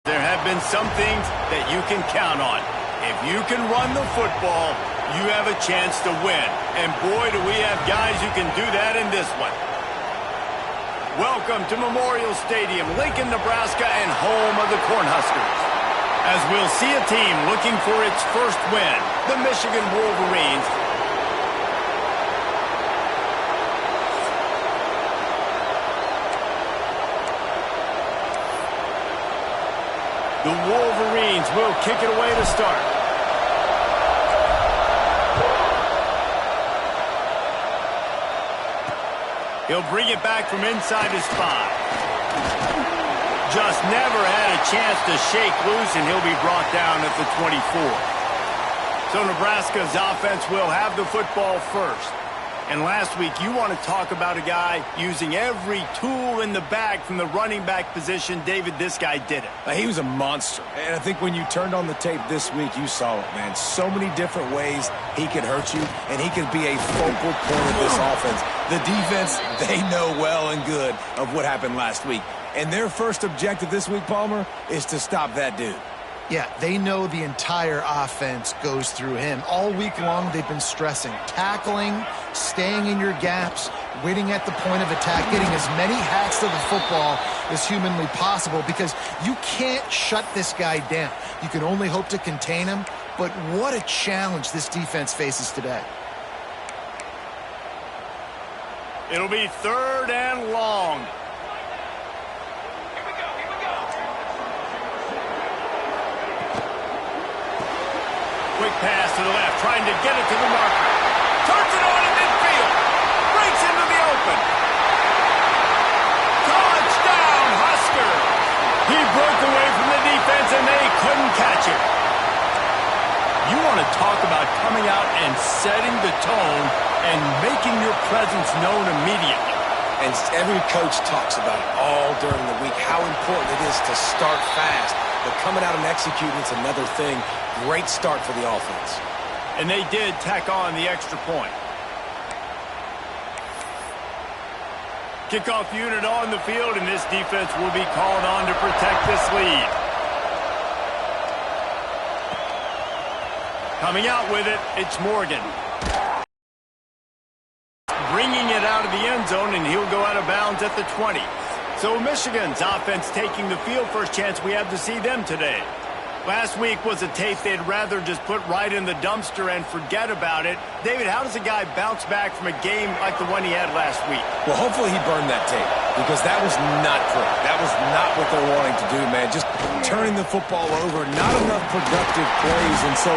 There have been some things that you can count on. If you can run the football, you have a chance to win. And boy, do we have guys who can do that in this one. Welcome to Memorial Stadium, Lincoln, Nebraska, and home of the Cornhuskers. As we'll see a team looking for its first win, the Michigan Wolverines. The Wolverines will kick it away to start. He'll bring it back from inside his 5. Just never had a chance to shake loose, and he'll be brought down at the 24. So Nebraska's offense will have the football first. And last week, you want to talk about a guy using every tool in the bag from the running back position. David, this guy did it. He was a monster. And I think when you turned on the tape this week, you saw it, man. So many different ways he could hurt you, and he could be a focal point of this offense. The defense, they know well and good of what happened last week. And their first objective this week, Palmer, is to stop that dude. Yeah, they know the entire offense goes through him. All week long, they've been stressing tackling, staying in your gaps, waiting at the point of attack, getting as many hacks to the football as humanly possible, because you can't shut this guy down. You can only hope to contain him, but what a challenge this defense faces today. It'll be 3rd and long. Quick pass to the left, trying to get it to the marker. Turns it on in midfield. Breaks into the open. Touchdown, Huskers! He broke away from the defense, and they couldn't catch it. You want to talk about coming out and setting the tone and making your presence known immediately. And every coach talks about it all during the week, how important it is to start fast. But coming out and executing is another thing. Great start for the offense. And they did tack on the extra point. Kickoff unit on the field, and this defense will be called on to protect this lead. Coming out with it, it's Morgan. Bringing it out of the end zone, and he'll go out of bounds at the 20. So Michigan's offense taking the field. First chance we have to see them today. Last week was a tape they'd rather just put right in the dumpster and forget about it. David, how does a guy bounce back from a game like the one he had last week? Well, hopefully he burned that tape, because that was not pretty. That was not what they're wanting to do, man. Just turning the football over, not enough productive plays. And so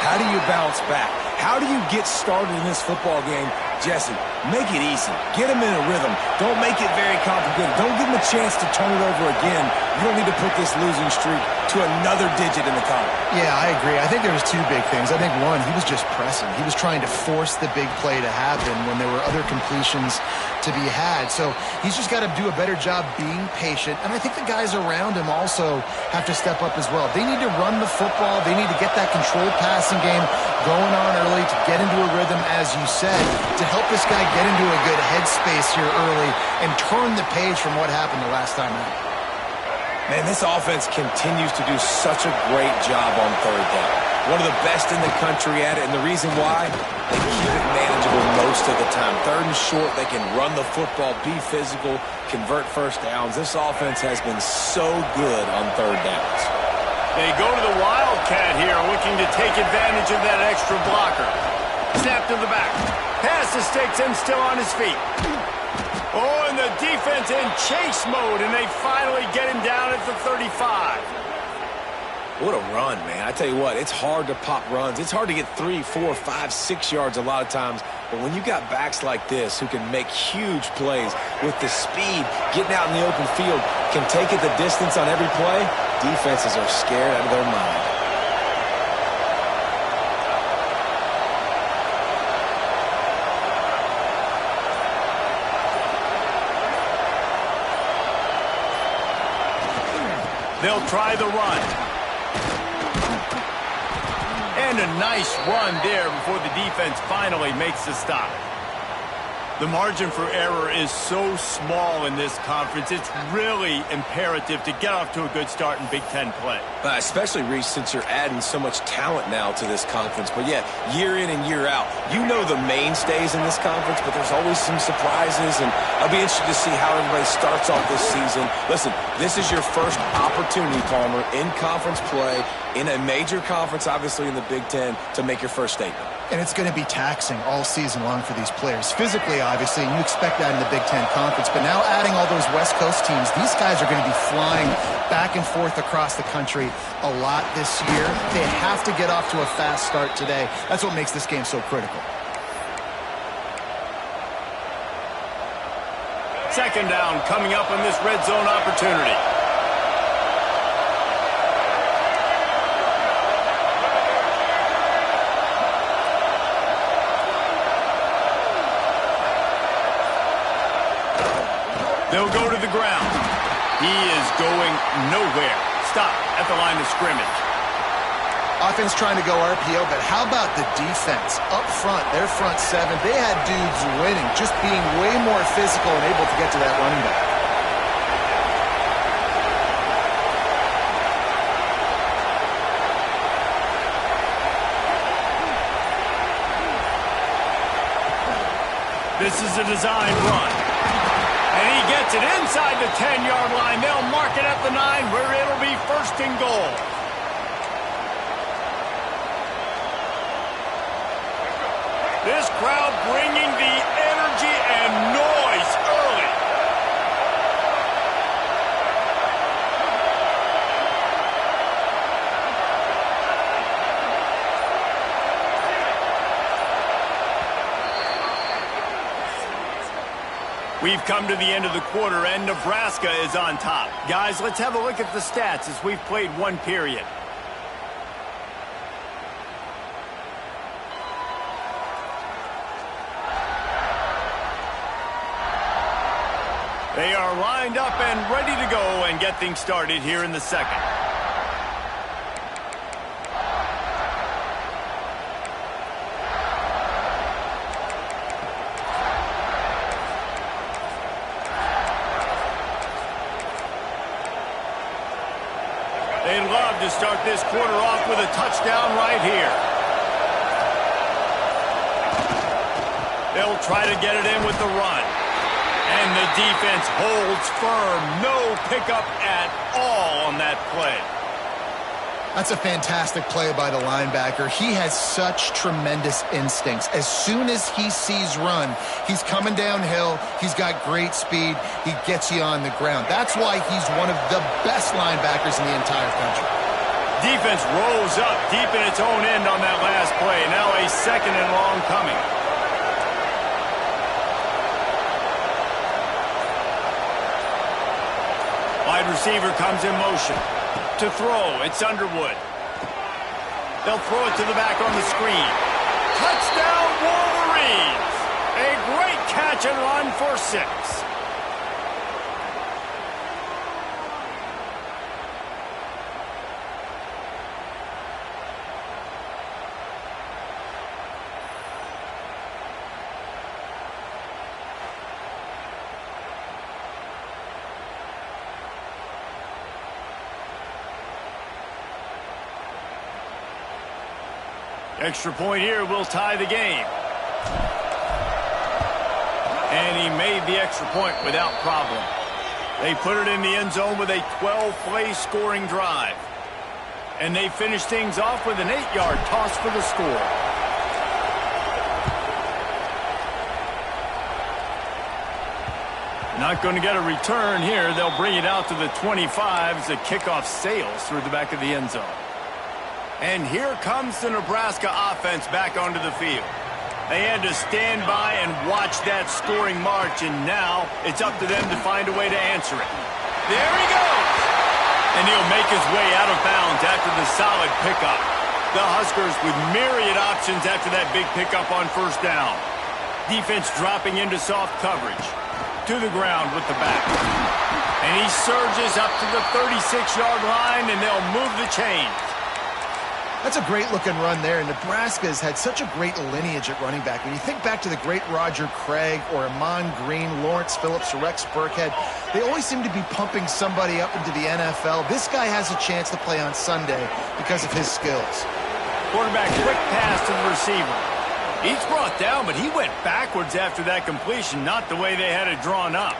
how do you bounce back? How do you get started in this football game? Jesse, make it easy. Get him in a rhythm. Don't make it very complicated. Don't give him a chance to turn it over again. You don't need to put this losing streak to another digit in the column. Yeah, I agree. I think there was 2 big things. I think one, he was just pressing. He was trying to force the big play to happen when there were other completions to be had. So he's just got to do a better job being patient. And I think the guys around him also have to step up as well. They need to run the football. They need to get that controlled passing game going on early to get into a rhythm, as you said, to help this guy get into a good headspace here early and turn the page from what happened the last time out. Man, this offense continues to do such a great job on 3rd down. One of the best in the country at it, and the reason why, they keep it manageable most of the time. 3rd and short, they can run the football, be physical, convert first downs. This offense has been so good on 3rd downs. They go to the Wildcat here, looking to take advantage of that extra blocker. Snap to the back. Pass to sticks and still on his feet. Oh, and the defense in chase mode, and they finally get him down at the 35. What a run, man. I tell you what, it's hard to pop runs. It's hard to get 3, 4, 5, 6 yards a lot of times. But when you got backs like this who can make huge plays with the speed, getting out in the open field, can take it the distance on every play, defenses are scared out of their mind. They'll try the run. And a nice run there before the defense finally makes the stop. The margin for error is so small in this conference. It's really imperative to get off to a good start in Big Ten play. Especially, Reese, since you're adding so much talent now to this conference. But, yeah, year in and year out, you know the mainstays in this conference, but there's always some surprises, and I'll be interested to see how everybody starts off this season. Listen, this is your first opportunity, Palmer, in conference play, in a major conference, obviously in the Big Ten, to make your first statement. And it's going to be taxing all season long for these players. Physically, obviously, and you expect that in the Big Ten Conference. But now adding all those West Coast teams, these guys are going to be flying back and forth across the country a lot this year. They have to get off to a fast start today. That's what makes this game so critical. Second down coming up on this red zone opportunity. They'll go to the ground. He is going nowhere. Stop at the line of scrimmage. Offense trying to go RPO, but how about the defense? Up front, their front seven, they had dudes winning, just being way more physical and able to get to that running back. This is a design run. And he gets it inside the 10-yard line. They'll mark it at the 9 where it'll be first and goal. This crowd bringing the energy and noise early. We've come to the end of the quarter, and Nebraska is on top. Guys, let's have a look at the stats as we've played one period. They are lined up and ready to go and get things started here in the second. They'd love to start this quarter off with a touchdown right here. They'll try to get it in with the run. And the defense holds firm. No pickup at all on that play. That's a fantastic play by the linebacker. He has such tremendous instincts. As soon as he sees run, he's coming downhill. He's got great speed. He gets you on the ground. That's why he's one of the best linebackers in the entire country. Defense rolls up deep in its own end on that last play. Now a second and long coming. Wide receiver comes in motion. To throw, it's Underwood. They'll throw it to the back on the screen. Touchdown, Wolverines! A great catch and run for 6. Extra point here will tie the game. And he made the extra point without problem. They put it in the end zone with a 12-play scoring drive. And they finish things off with an 8-yard toss for the score. Not going to get a return here. They'll bring it out to the 25 as the kickoff sails through the back of the end zone. And here comes the Nebraska offense back onto the field. They had to stand by and watch that scoring march, and now it's up to them to find a way to answer it. There he goes! And he'll make his way out of bounds after the solid pickup. The Huskers with myriad options after that big pickup on first down. Defense dropping into soft coverage. To the ground with the back. And he surges up to the 36-yard line, and they'll move the chains. That's a great-looking run there. Nebraska's had such a great lineage at running back. When you think back to the great Roger Craig or Amon Green, Lawrence Phillips, or Rex Burkhead, they always seem to be pumping somebody up into the NFL. This guy has a chance to play on Sunday because of his skills. Quarterback quick pass to the receiver. He's brought down, but he went backwards after that completion, not the way they had it drawn up.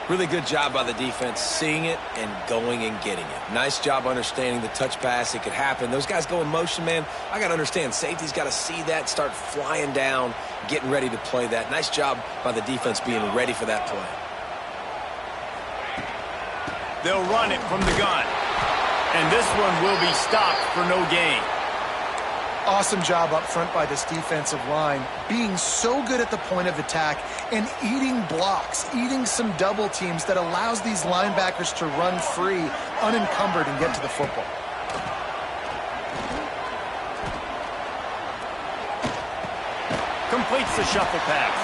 Really good job by the defense seeing it and going and getting it. Nice job understanding the touch pass. It could happen. Those guys go in motion, man. I got to understand. Safety's got to see that, start flying down, getting ready to play that. Nice job by the defense being ready for that play. They'll run it from the gun. And this one will be stopped for no gain. Awesome job up front by this defensive line, being so good at the point of attack and eating blocks, eating some double teams that allows these linebackers to run free, unencumbered, and get to the football. Completes the shuffle pass.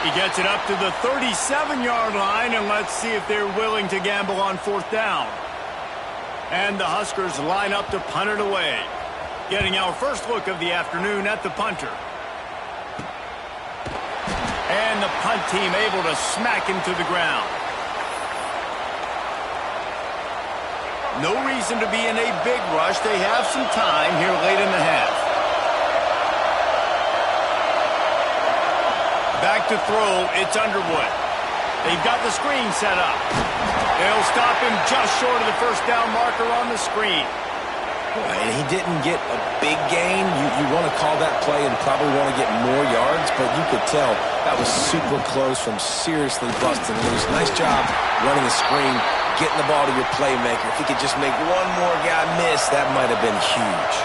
He gets it up to the 37-yard line, and let's see if they're willing to gamble on fourth down. And the Huskers line up to punt it away. Getting our first look of the afternoon at the punter. And the punt team able to smack him to the ground. No reason to be in a big rush. They have some time here late in the half. Back to throw, it's Underwood. They've got the screen set up. They'll stop him just short of the first down marker on the screen. And he didn't get a big gain. You want to call that play and probably want to get more yards, but you could tell that was super close from seriously busting loose. Nice job running the screen, getting the ball to your playmaker. If he could just make one more guy miss, that might have been huge.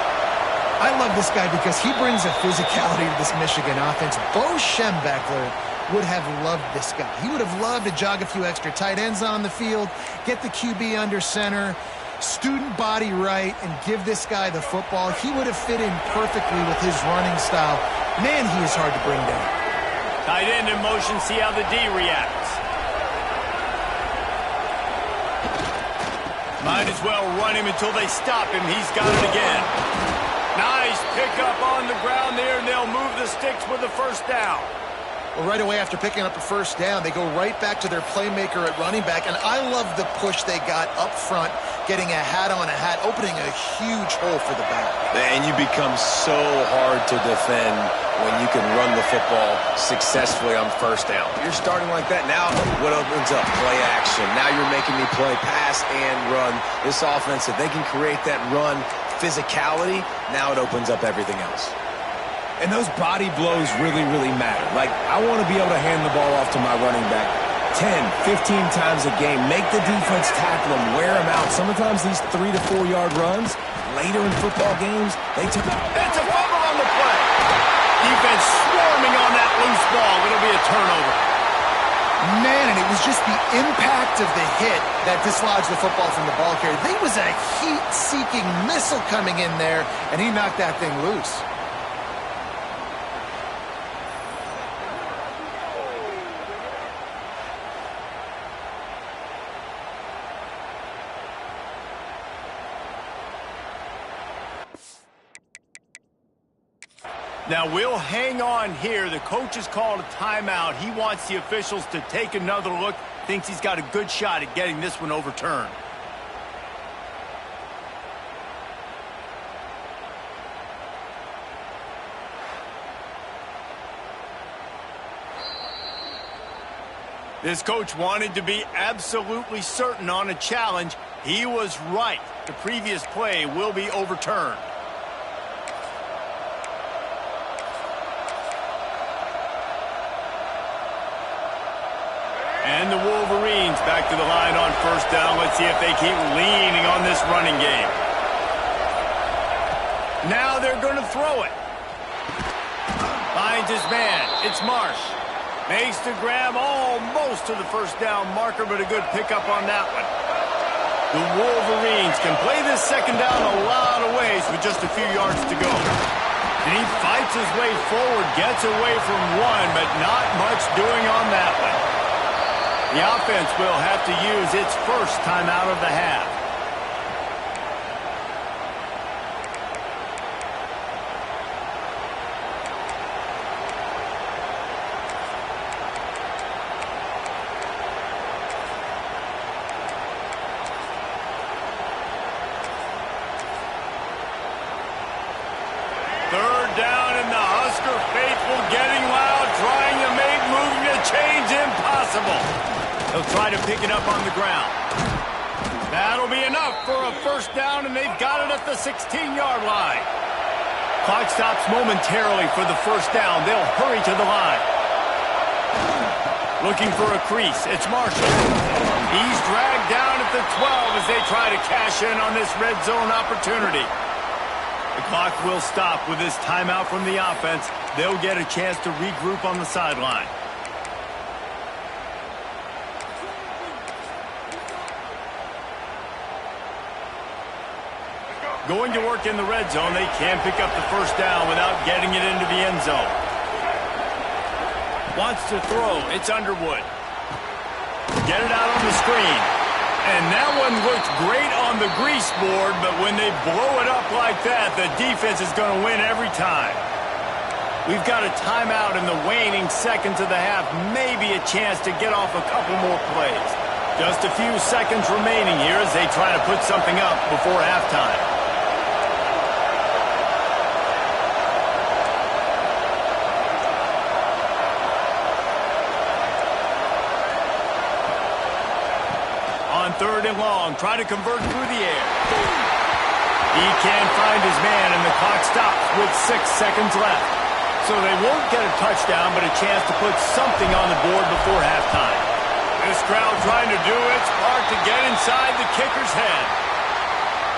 I love this guy because he brings a physicality to this Michigan offense. Bo Schembechler would have loved this guy. He would have loved to jog a few extra tight ends on the field, get the QB under center, student body right, and give this guy the football. He would have fit in perfectly with his running style. Man, he is hard to bring down. Tight end in motion, see how the D reacts. Might as well run him until they stop him. He's got it again. Nice pickup on the ground there, and they'll move the sticks with the first down. Well, right away after picking up a first down, they go right back to their playmaker at running back, and I love the push they got up front, getting a hat on a hat, opening a huge hole for the back. And you become so hard to defend when you can run the football successfully on first down. You're starting like that. Now what opens up? Play action. Now you're making me play pass and run. This offense, if they can create that run physicality, now it opens up everything else. And those body blows really, really matter. Like, I want to be able to hand the ball off to my running back 10, 15 times a game. Make the defense tackle them, wear them out. Sometimes these 3 to 4 yard runs, later in football games, they took out. It's a fumble on the play. Defense swarming on that loose ball. It'll be a turnover. Man, and it was just the impact of the hit that dislodged the football from the ball carrier. There was a heat-seeking missile coming in there, and he knocked that thing loose. Now, we'll hang on here. The coach has called a timeout. He wants the officials to take another look. Thinks he's got a good shot at getting this one overturned. This coach wanted to be absolutely certain on a challenge. He was right. The previous play will be overturned. And the Wolverines back to the line on first down. Let's see if they keep leaning on this running game. Now they're going to throw it. Finds his man. It's Marsh. Makes the grab almost to the first down marker, but a good pickup on that one. The Wolverines can play this second down a lot of ways with just a few yards to go. And he fights his way forward, gets away from one, but not much doing on that one. The offense will have to use its first timeout of the half. He'll try to pick it up on the ground. That'll be enough for a first down, and they've got it at the 16-yard line. Clock stops momentarily for the first down. They'll hurry to the line. Looking for a crease. It's Marshall. He's dragged down at the 12 as they try to cash in on this red zone opportunity. The clock will stop with this timeout from the offense. They'll get a chance to regroup on the sideline. Going to work in the red zone, they can pick up the first down without getting it into the end zone. Wants to throw. It's Underwood. Get it out on the screen. And that one looks great on the grease board, but when they blow it up like that, the defense is going to win every time. We've got a timeout in the waning seconds of the half, maybe a chance to get off a couple more plays. Just a few seconds remaining here as they try to put something up before halftime. Third and long, try to convert through the air. He can't find his man, and the clock stops with 6 seconds left. So they won't get a touchdown, but a chance to put something on the board before halftime. This crowd trying to do its part to get inside the kicker's head.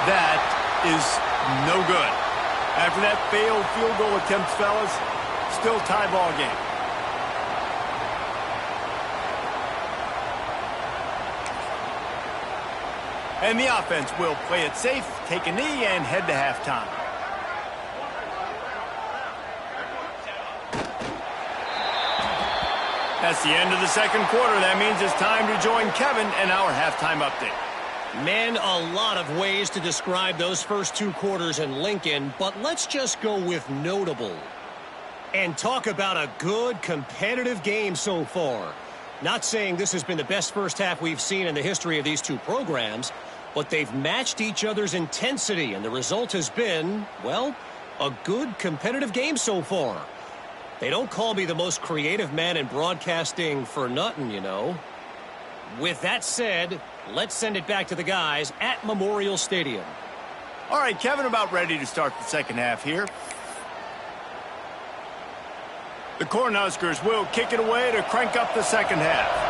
That is no good. After that failed field goal attempt, fellas, still tie ball game. And the offense will play it safe, take a knee, and head to halftime. That's the end of the second quarter. That means it's time to join Kevin and our halftime update. Man, a lot of ways to describe those first two quarters in Lincoln, but let's just go with notable. And talk about a good, competitive game so far. Not saying this has been the best first half we've seen in the history of these two programs, but they've matched each other's intensity, and the result has been, well, a good competitive game so far. They don't call me the most creative man in broadcasting for nothing, you know. With that said, let's send it back to the guys at Memorial Stadium. All right, Kevin, about ready to start the second half here. The Cornhuskers will kick it away to crank up the second half.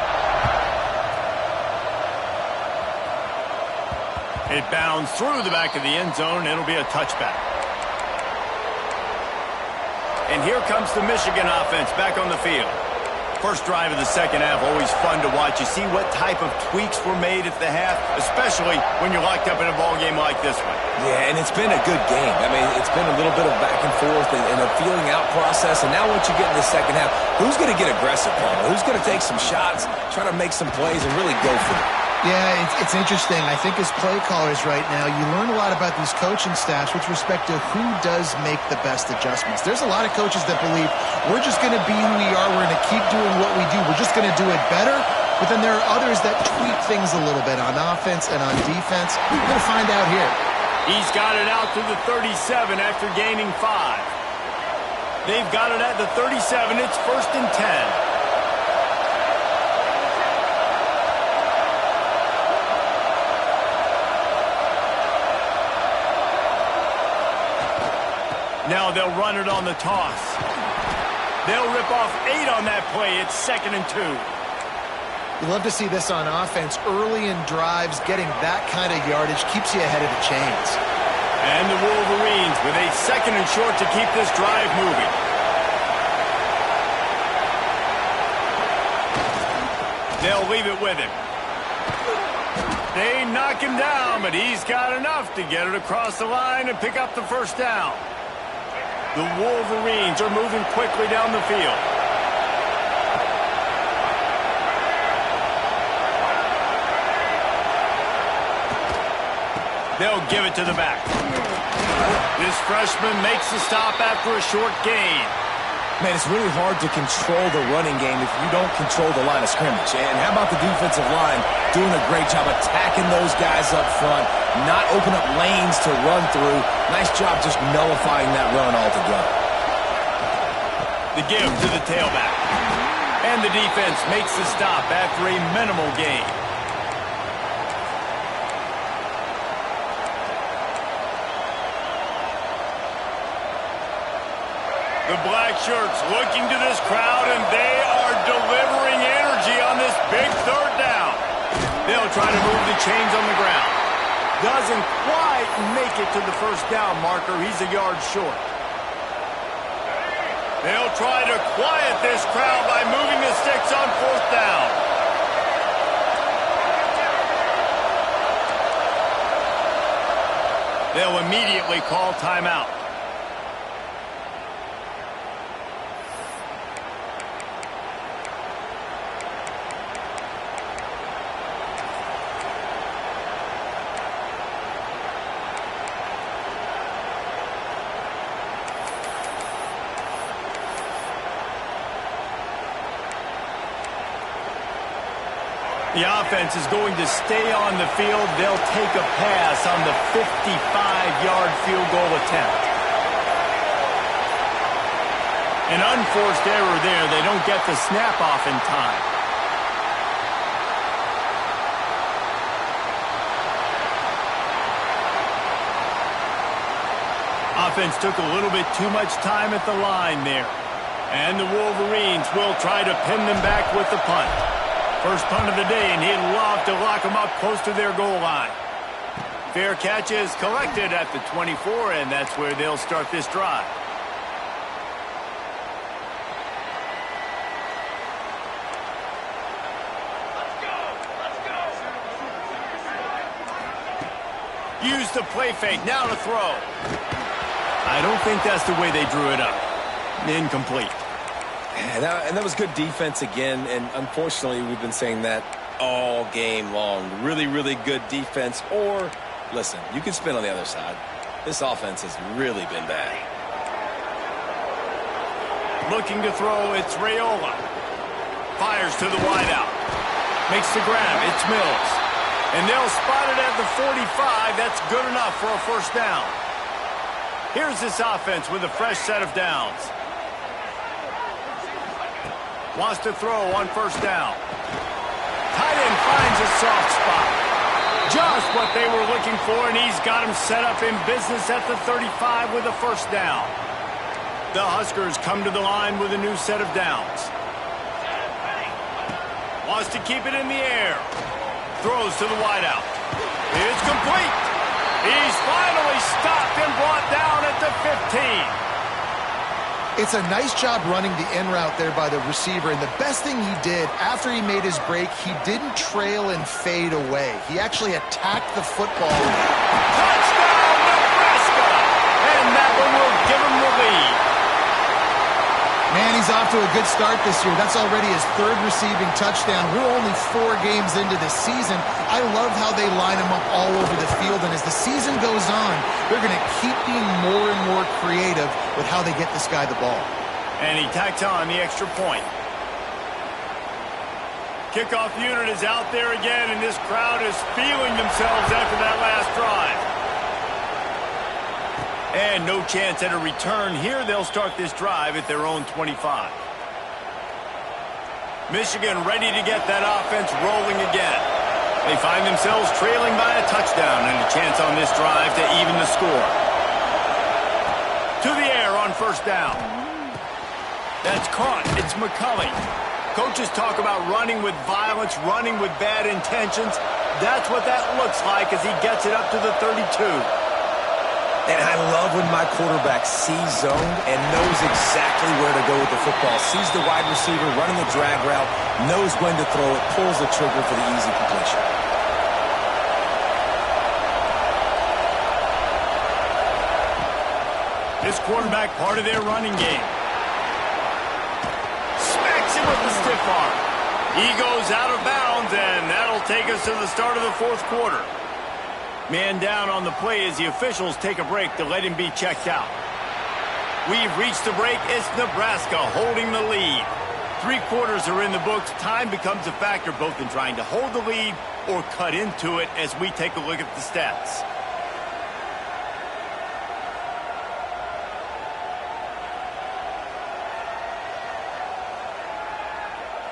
It bounds through the back of the end zone. It'll be a touchback. And here comes the Michigan offense back on the field. First drive of the second half, always fun to watch. You see what type of tweaks were made at the half, especially when you're locked up in a ball game like this one. Yeah, and it's been a good game. I mean, it's been a little bit of back and forth and a feeling out process. And now once you get in the second half, who's going to get aggressive, Paul? Who's going to take some shots, try to make some plays, and really go for it? Yeah, it's interesting. I think as play callers right now, you learn a lot about these coaching staffs with respect to who does make the best adjustments. There's a lot of coaches that believe we're just going to be who we are. We're going to keep doing what we do. We're just going to do it better. But then there are others that tweak things a little bit on offense and on defense. We're going to find out here. He's got it out to the 37 after gaining 5. They've got it at the 37. It's 1st and 10. Now they'll run it on the toss. They'll rip off 8 on that play. It's 2nd and 2. You love to see this on offense. Early in drives, getting that kind of yardage keeps you ahead of the chains. And the Wolverines with a 2nd and short to keep this drive moving. They'll leave it with him. They knock him down, but he's got enough to get it across the line and pick up the first down. The Wolverines are moving quickly down the field. They'll give it to the back. This freshman makes the stop after a short gain. Man, it's really hard to control the running game if you don't control the line of scrimmage. And how about the defensive line doing a great job attacking those guys up front, not open up lanes to run through. Nice job just nullifying that run altogether. The give to the tailback. And the defense makes the stop after a minimal gain. The black shirts looking to this crowd, and they are delivering energy on this big third down. They'll try to move the chains on the ground. Doesn't quite make it to the first down marker. He's a yard short. They'll try to quiet this crowd by moving the sticks on fourth down. They'll immediately call timeout. The offense is going to stay on the field. They'll take a pass on the 55-yard field goal attempt. An unforced error there. They don't get the snap off in time. Offense took a little bit too much time at the line there. And the Wolverines will try to pin them back with the punt. First punt of the day, and he'd love to lock them up close to their goal line. Fair catch is collected at the 24, and that's where they'll start this drive. Use the play fake, now to throw. I don't think that's the way they drew it up. Incomplete. And that was good defense again, and unfortunately we've been saying that all game long. Really, really good defense, or, listen, you can spin on the other side. This offense has really been bad. Looking to throw, it's Raiola. Fires to the wideout. Makes the grab, it's Mills. And they'll spot it at the 45. That's good enough for a first down. Here's this offense with a fresh set of downs. Wants to throw on first down. Tight end finds a soft spot. Just what they were looking for, and he's got him set up in business at the 35 with a first down. The Huskers come to the line with a new set of downs. Wants to keep it in the air. Throws to the wideout. It's complete. He's finally stopped and brought down at the 15. It's a nice job running the in route there by the receiver, and the best thing he did after he made his break, he didn't trail and fade away. He actually attacked the football. Touchdown, Nebraska! And that one will give him the lead. Man, he's off to a good start this year. That's already his third receiving touchdown. We're only 4 games into the season. I love how they line him up all over the field, and as the season goes on, they're going to keep being more and more creative with how they get this guy the ball. And he tacks on the extra point. Kickoff unit is out there again, and this crowd is feeling themselves after that last drive. And no chance at a return here. They'll start this drive at their own 25. Michigan ready to get that offense rolling again. They find themselves trailing by a touchdown and a chance on this drive to even the score. To the air on first down. That's caught. It's McCulley. Coaches talk about running with violence, running with bad intentions. That's what that looks like as he gets it up to the 32. And I love when my quarterback sees zoned and knows exactly where to go with the football. Sees the wide receiver running the drag route, knows when to throw it, pulls the trigger for the easy completion. This quarterback part of their running game. Smacks him with the stiff arm. He goes out of bounds, and that'll take us to the start of the fourth quarter. Man down on the play as the officials take a break to let him be checked out. We've reached the break. It's Nebraska holding the lead. 3 quarters are in the books. Time becomes a factor both in trying to hold the lead or cut into it as we take a look at the stats.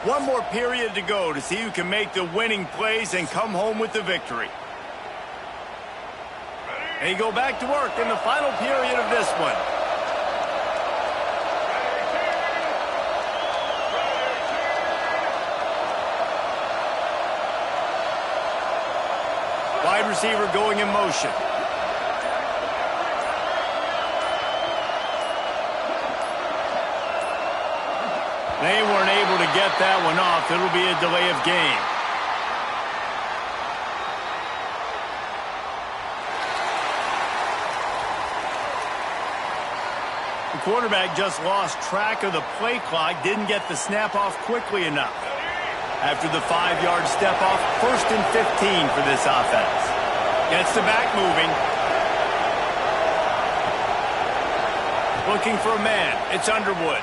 One more period to go to see who can make the winning plays and come home with the victory. They go back to work in the final period of this one. Wide receiver going in motion. They weren't able to get that one off. It'll be a delay of game. The quarterback just lost track of the play clock, didn't get the snap off quickly enough. After the 5-yard step off, 1st and 15 for this offense. Gets the back moving. Looking for a man. It's Underwood.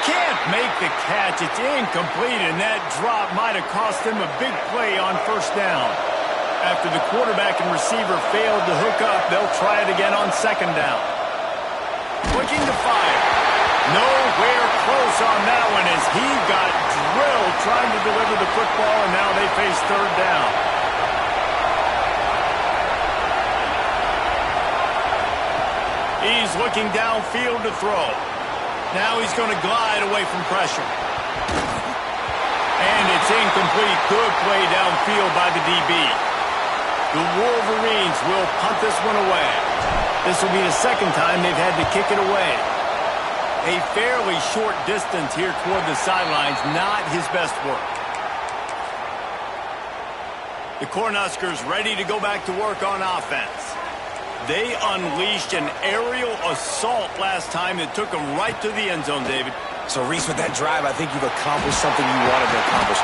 Can't make the catch. It's incomplete, and that drop might have cost him a big play on 1st down. After the quarterback and receiver failed to hook up, they'll try it again on 2nd down. Looking to fire. Nowhere close on that one as he got drilled trying to deliver the football, and now they face 3rd down. He's looking downfield to throw. Now he's going to glide away from pressure. And it's incomplete. Good play downfield by the DB. The Wolverines will punt this one away. This will be the 2nd time they've had to kick it away. A fairly short distance here toward the sidelines, not his best work. The Cornhuskers ready to go back to work on offense. They unleashed an aerial assault last time that took them right to the end zone, David. So, Reese, with that drive, I think you've accomplished something you wanted to accomplish.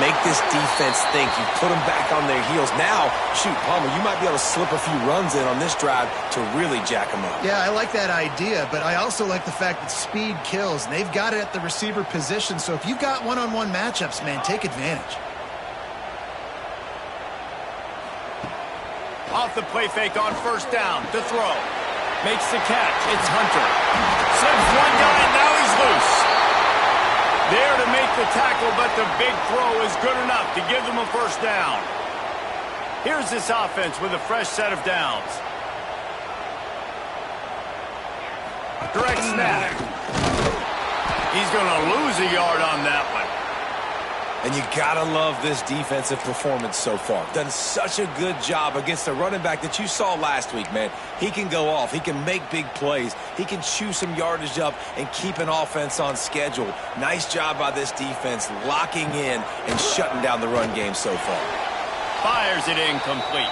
Make this defense think. You put them back on their heels. Now, shoot, Palmer, you might be able to slip a few runs in on this drive to really jack them up. Yeah, I like that idea, but I also like the fact that speed kills, and they've got it at the receiver position. So if you've got one-on-one matchups, man, take advantage. Off the play fake on 1st down to throw. Makes the catch. It's Hunter. Slips one guy, now he's loose. There to make the tackle, but the big throw is good enough to give them a 1st down. Here's this offense with a fresh set of downs. Direct snap. He's going to lose a yard on that one. And you gotta love this defensive performance so far. Done such a good job against a running back that you saw last week, man. He can go off. He can make big plays. He can chew some yardage up and keep an offense on schedule. Nice job by this defense locking in and shutting down the run game so far. Fires it incomplete.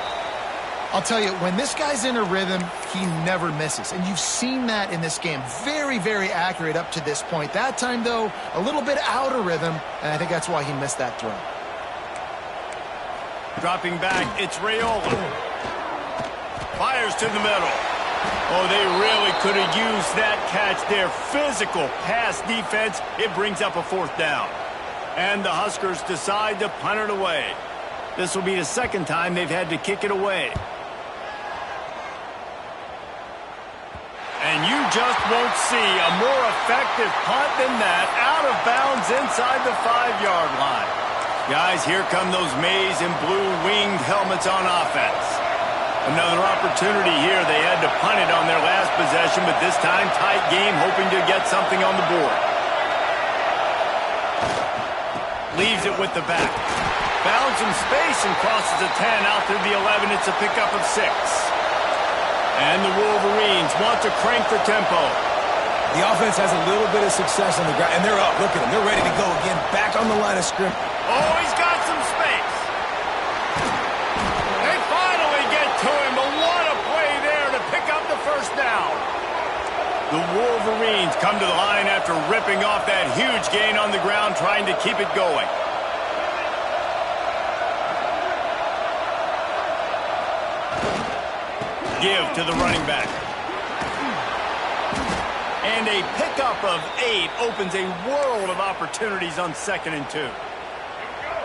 I'll tell you, when this guy's in a rhythm, he never misses. And you've seen that in this game. Very, very accurate up to this point. That time, though, a little bit out of rhythm, and I think that's why he missed that throw. Dropping back, it's Raiola. Fires to the middle. Oh, they really could have used that catch there. Physical pass defense. It brings up a 4th down. And the Huskers decide to punt it away. This will be the 2nd time they've had to kick it away. And you just won't see a more effective punt than that. Out of bounds inside the 5-yard line. Guys, here come those maize and blue winged helmets on offense. Another opportunity here. They had to punt it on their last possession, but this time tight game, hoping to get something on the board. Leaves it with the back. Found some space and crosses the 10 out to the 11. It's a pickup of 6. And the Wolverines want to crank the tempo. The offense has a little bit of success on the ground, and they're up. Look at them. They're ready to go again. Back on the line of scrimmage. Oh, he's got some space. They finally get to him, but what a play there to pick up the 1st down. The Wolverines come to the line after ripping off that huge gain on the ground, trying to keep it going. Give to the running back. And a pickup of 8 opens a world of opportunities on 2nd and 2.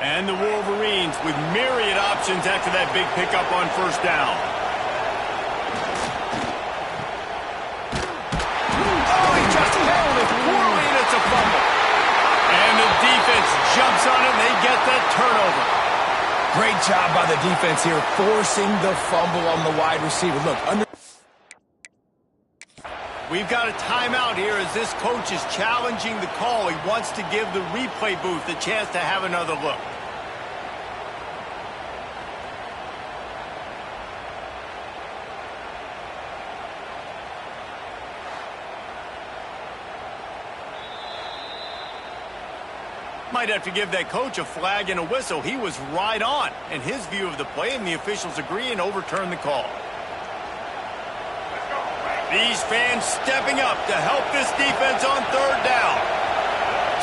And the Wolverines with myriad options after that big pickup on 1st down. Oh, he just held it poorly, and it's a fumble. the turnover. Great job by the defense here, forcing the fumble on the wide receiver. Look, We've got a timeout here as this coach is challenging the call. He wants to give the replay booth a chance to have another look. Might have to give that coach a flag and a whistle. He was right on in his view of the play, and the officials agree and overturn the call. These fans stepping up to help this defense on third down.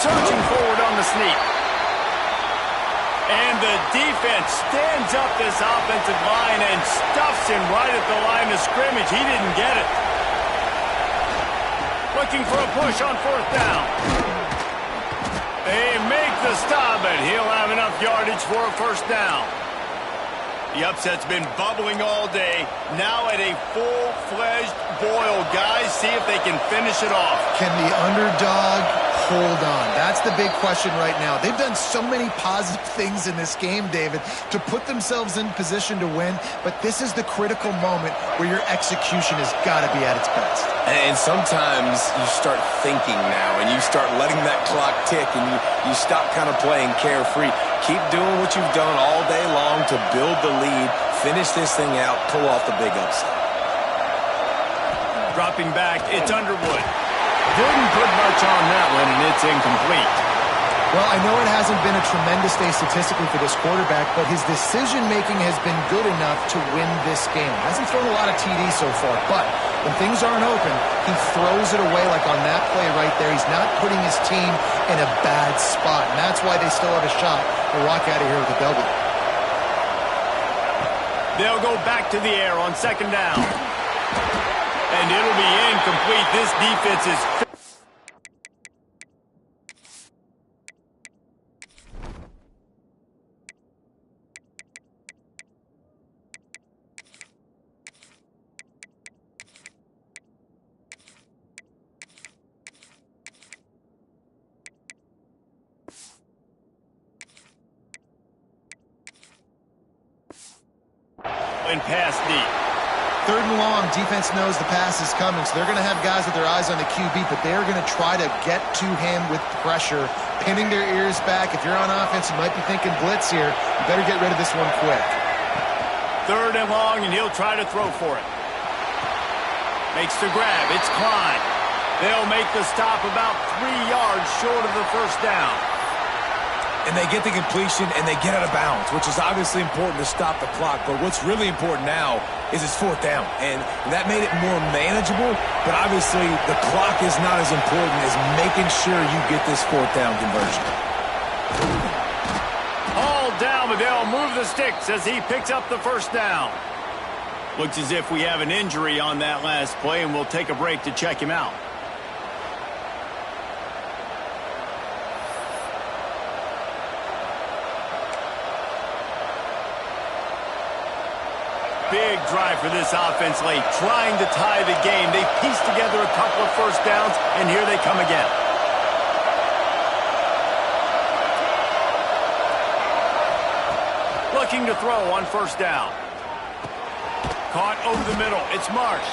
Surging forward on the sneak. And the defense stands up this offensive line and stuffs him right at the line of scrimmage. He didn't get it. Looking for a push on fourth down. They make the stop, and he'll have enough yardage for a first down. The upset's been bubbling all day. Now at a full-fledged boil. Guys, see if they can finish it off. Can the underdog hold on? That's the big question right now. They've done so many positive things in this game, David, to put themselves in position to win, but this is the critical moment where your execution has got to be at its best. And sometimes you start thinking now, and you start letting that clock tick, and you stop kind of playing carefree. Keep doing what you've done all day long to build the lead, finish this thing out, pull off the big upset. Dropping back, it's Underwood. Didn't put much on that one, and it's incomplete. Well, I know it hasn't been a tremendous day statistically for this quarterback, but his decision-making has been good enough to win this game. Hasn't thrown a lot of TDs so far, but when things aren't open, he throws it away like on that play right there. He's not putting his team in a bad spot, and that's why they still have a shot to walk out of here with a W. They'll go back to the air on second down. And it'll be incomplete. This defense is... and pass deep. Third and long, defense knows the pass is coming, so they're going to have guys with their eyes on the QB, but they're going to try to get to him with pressure, pinning their ears back. If you're on offense, you might be thinking blitz here. You better get rid of this one quick. Third and long, and he'll try to throw for it. Makes the grab. It's Klein. They'll make the stop about 3 yards short of the first down. And they get the completion, and they get out of bounds, which is obviously important to stop the clock. But what's really important now is it's fourth down. And that made it more manageable, but obviously the clock is not as important as making sure you get this fourth down conversion. All down, but they'll move the sticks as he picks up the first down. Looks as if we have an injury on that last play, and we'll take a break to check him out. Big drive for this offense late, trying to tie the game. They pieced together a couple of first downs, and here they come again. Looking to throw on first down. Caught over the middle. It's Marsh.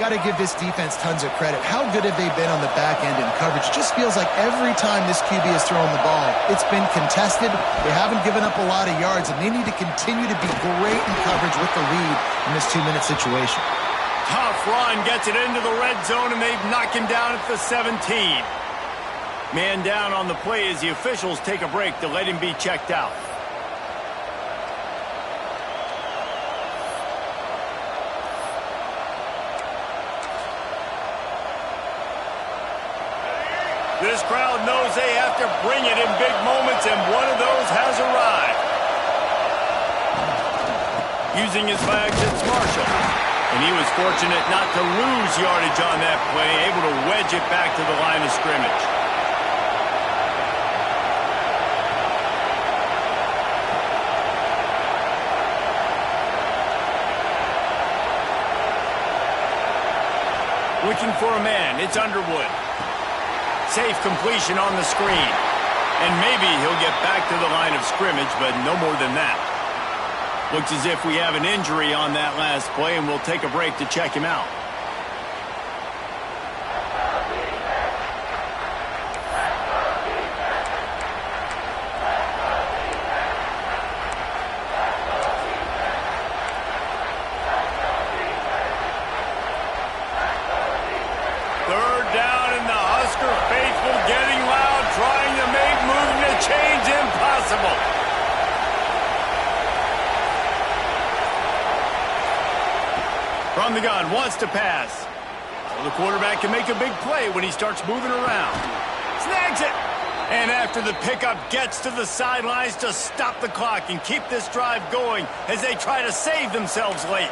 Got to give this defense tons of credit. How good have they been on the back end in coverage? It just feels like every time this QB has thrown the ball, it's been contested. They haven't given up a lot of yards, and they need to continue to be great in coverage with the lead in this 2-minute situation. Tough run, gets it into the red zone, and they've knocked him down at the 17. Man down on the play as the officials take a break to let him be checked out. This crowd knows they have to bring it in big moments, and one of those has arrived. Using his flags, it's Marshall. And he was fortunate not to lose yardage on that play, able to wedge it back to the line of scrimmage. Looking for a man, it's Underwood. Safe completion on the screen. And maybe he'll get back to the line of scrimmage, but no more than that. Looks as if we have an injury on that last play, and we'll take a break to check him out. Third down, and the Husker faithful getting loud, trying to make moving the chains impossible. From the gun, wants to pass. Well, the quarterback can make a big play when he starts moving around. Snags it! And after the pickup, gets to the sidelines to stop the clock and keep this drive going as they try to save themselves late.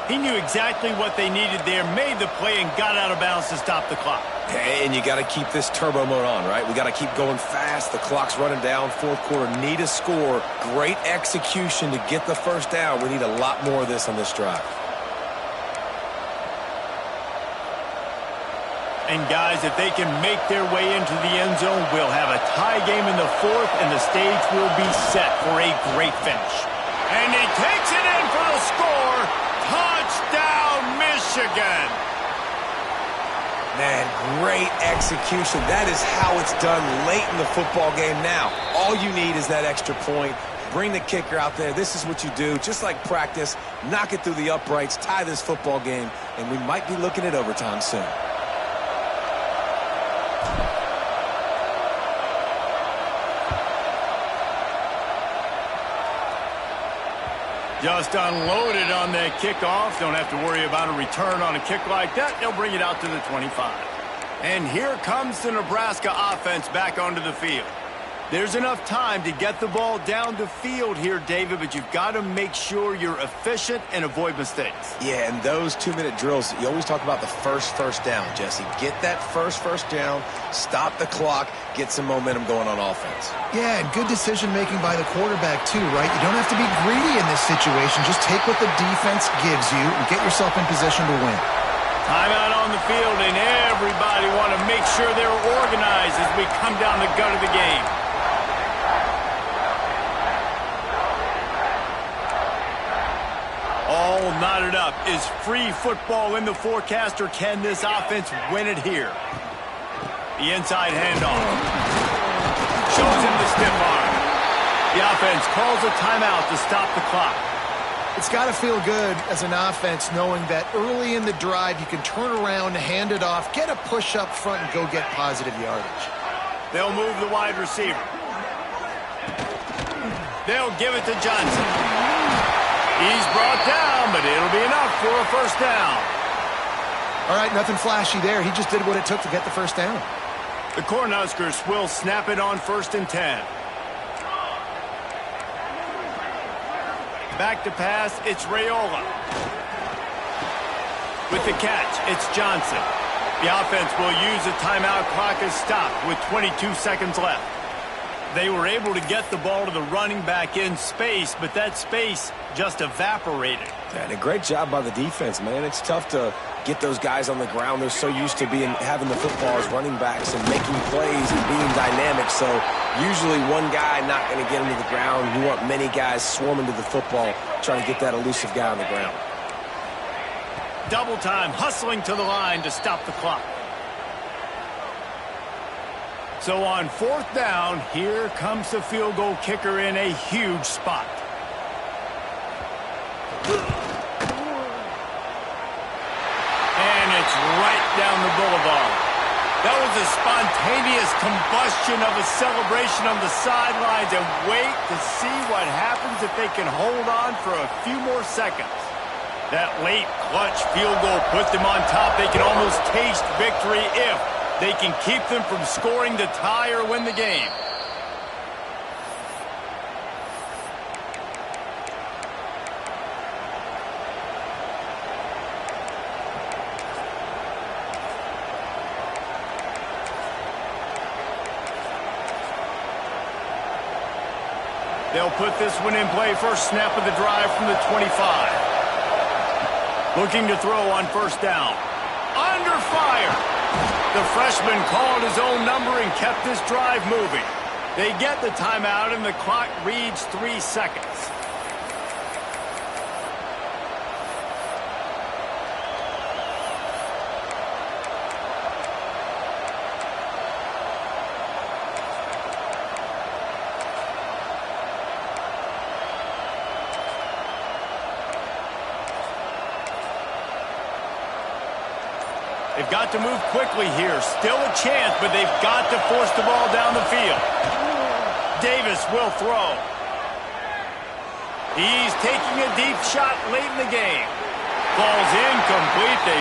He knew exactly what they needed there, made the play, and got out of bounds to stop the clock. And you got to keep this turbo mode on, right? We got to keep going fast. The clock's running down. Fourth quarter, need a score. Great execution to get the first down. We need a lot more of this on this drive. And guys, if they can make their way into the end zone, we'll have a tie game in the fourth, and the stage will be set for a great finish. And he takes it in for the score. Touchdown, Michigan! Man, great execution. That is how it's done late in the football game now. All you need is that extra point. Bring the kicker out there. This is what you do. Just like practice, knock it through the uprights, tie this football game, and we might be looking at overtime soon. Just unloaded on that kickoff. Don't have to worry about a return on a kick like that. They'll bring it out to the 25. And here comes the Nebraska offense back onto the field. There's enough time to get the ball down the field here, David, but you've got to make sure you're efficient and avoid mistakes. Yeah, and those 2-minute drills, you always talk about the first down, Jesse. Get that first down, stop the clock, get some momentum going on offense. Yeah, and good decision-making by the quarterback, too, right? You don't have to be greedy in this situation. Just take what the defense gives you and get yourself in position to win. Timeout on the field, and everybody want to make sure they're organized as we come down the gut of the game. All knotted up. Is free football in the forecast, or can this offense win it here? The inside handoff. Shows him the stiff arm. The offense calls a timeout to stop the clock. It's got to feel good as an offense knowing that early in the drive you can turn around, hand it off, get a push up front, and go get positive yardage. They'll move the wide receiver. They'll give it to Johnson. He's brought down, but it'll be enough for a first down. All right, nothing flashy there. He just did what it took to get the first down. The Cornhuskers will snap it on 1st and 10. Back to pass, it's Raiola. With the catch, it's Johnson. The offense will use a timeout. Clock is stopped with 22 seconds left. They were able to get the ball to the running back in space, but that space just evaporated. Yeah, and a great job by the defense, man. It's tough to get those guys on the ground. They're so used to having the football as running backs and making plays and being dynamic. So usually one guy not going to get him to the ground. You want many guys swarming to the football, trying to get that elusive guy on the ground. Double time, hustling to the line to stop the clock. So on 4th down, here comes the field goal kicker in a huge spot. And it's right down the boulevard. That was a spontaneous combustion of a celebration on the sidelines, and wait to see what happens if they can hold on for a few more seconds. That late clutch field goal put them on top. They can almost taste victory if they can keep them from scoring to tie or win the game. They'll put this one in play. First snap of the drive from the 25. Looking to throw on 1st down. Under fire. The freshman called his own number and kept this drive moving. They get the timeout, and the clock reads 3 seconds. They've got to move quickly here. Still a chance, but they've got to force the ball down the field. Davis will throw. He's taking a deep shot late in the game. Ball's incomplete.